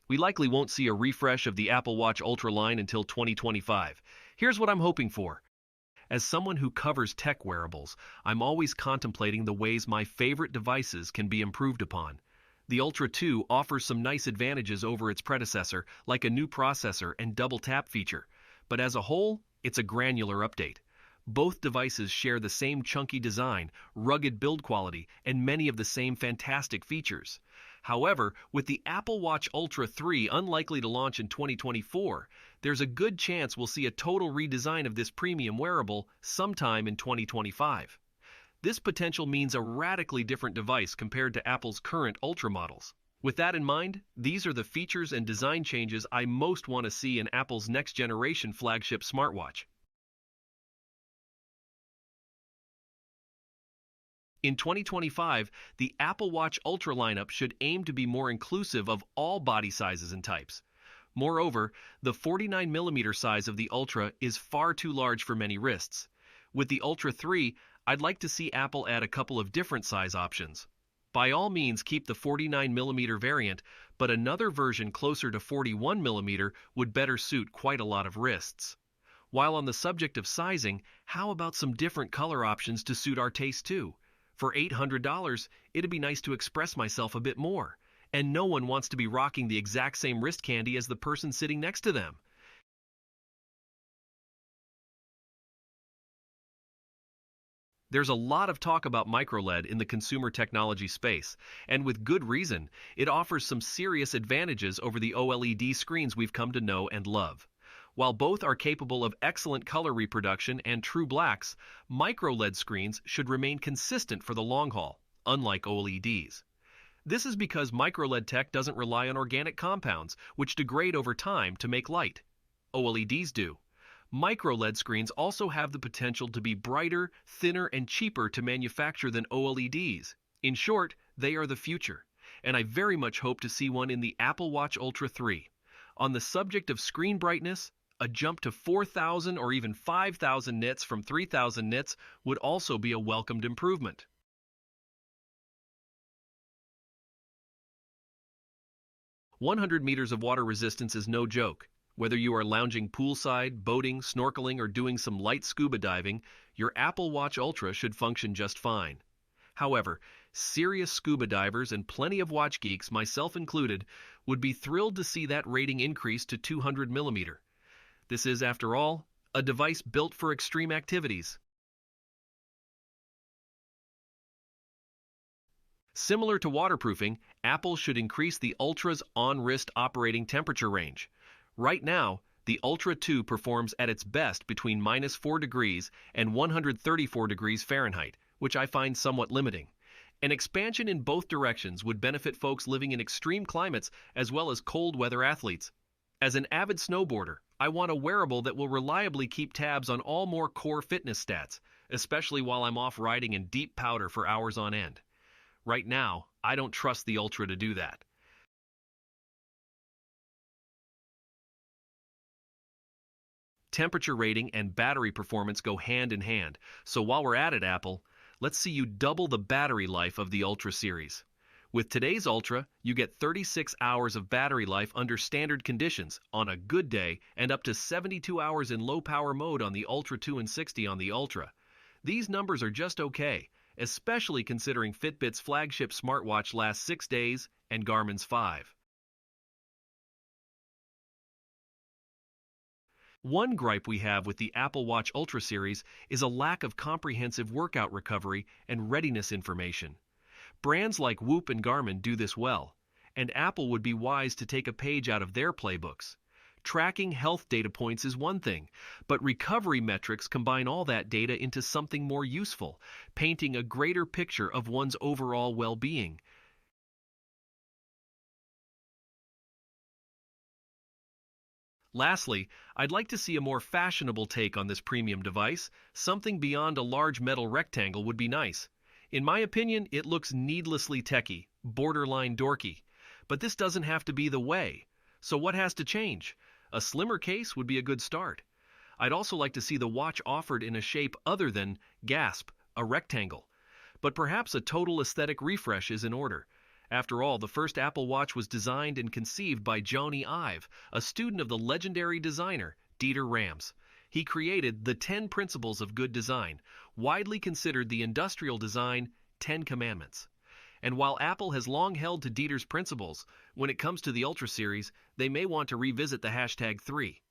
We likely won't see a refresh of the Apple Watch Ultra line until 2025. Here's what I'm hoping for. As someone who covers tech wearables, I'm always contemplating the ways my favorite devices can be improved upon. The Ultra 2 offers some nice advantages over its predecessor, like a new processor and double tap feature. But as a whole, it's a granular update. Both devices share the same chunky design, rugged build quality, and many of the same fantastic features. However, with the Apple Watch Ultra 3 unlikely to launch in 2024, there's a good chance we'll see a total redesign of this premium wearable sometime in 2025. This potential means a radically different device compared to Apple's current Ultra models. With that in mind, these are the features and design changes I most want to see in Apple's next-generation flagship smartwatch. In 2025, the Apple Watch Ultra lineup should aim to be more inclusive of all body sizes and types. Moreover, the 49mm size of the Ultra is far too large for many wrists. With the Ultra 3, I'd like to see Apple add a couple of different size options. By all means, keep the 49mm variant, but another version closer to 41mm would better suit quite a lot of wrists. While on the subject of sizing, how about some different color options to suit our taste too? For $800, it'd be nice to express myself a bit more. And no one wants to be rocking the exact same wrist candy as the person sitting next to them. There's a lot of talk about microLED in the consumer technology space, and with good reason. It offers some serious advantages over the OLED screens we've come to know and love. While both are capable of excellent color reproduction and true blacks, microLED screens should remain consistent for the long haul, unlike OLEDs. This is because microLED tech doesn't rely on organic compounds, which degrade over time to make light. OLEDs do. MicroLED screens also have the potential to be brighter, thinner, and cheaper to manufacture than OLEDs. In short, they are the future, and I very much hope to see one in the Apple Watch Ultra 3. On the subject of screen brightness, a jump to 4,000 or even 5,000 nits from 3,000 nits would also be a welcomed improvement. "100 meters of water resistance is no joke. Whether you are lounging poolside, boating, snorkeling, or doing some light scuba diving, your Apple Watch Ultra should function just fine. However, serious scuba divers and plenty of watch geeks, myself included, would be thrilled to see that rating increase to 200mm. This is, after all, a device built for extreme activities. Similar to waterproofing, Apple should increase the Ultra's on-wrist operating temperature range. Right now, the Ultra 2 performs at its best between -4 degrees and 134 degrees Fahrenheit, which I find somewhat limiting. An expansion in both directions would benefit folks living in extreme climates as well as cold weather athletes. As an avid snowboarder, I want a wearable that will reliably keep tabs on all more core fitness stats, especially while I'm off riding in deep powder for hours on end. Right now, I don't trust the Ultra to do that. Temperature rating and battery performance go hand in hand, so while we're at it, Apple, let's see you double the battery life of the Ultra series. With today's Ultra, you get 36 hours of battery life under standard conditions on a good day and up to 72 hours in low-power mode on the Ultra 2 and 60 on the Ultra. These numbers are just okay, especially considering Fitbit's flagship smartwatch lasts 6 days and Garmin's 5. One gripe we have with the Apple Watch Ultra series is a lack of comprehensive workout recovery and readiness information. Brands like Whoop and Garmin do this well, and Apple would be wise to take a page out of their playbooks. Tracking health data points is one thing, but recovery metrics combine all that data into something more useful, painting a greater picture of one's overall well-being. Lastly, I'd like to see a more fashionable take on this premium device. Something beyond a large metal rectangle would be nice. In my opinion, it looks needlessly techy, borderline dorky. But this doesn't have to be the way. So what has to change? A slimmer case would be a good start. I'd also like to see the watch offered in a shape other than, gasp, a rectangle. But perhaps a total aesthetic refresh is in order. After all, the first Apple Watch was designed and conceived by Jony Ive, a student of the legendary designer Dieter Rams. He created the 10 Principles of Good Design, widely considered the industrial design 10 Commandments. And while Apple has long held to Dieter's principles, when it comes to the Ultra series, they may want to revisit the hashtag 3.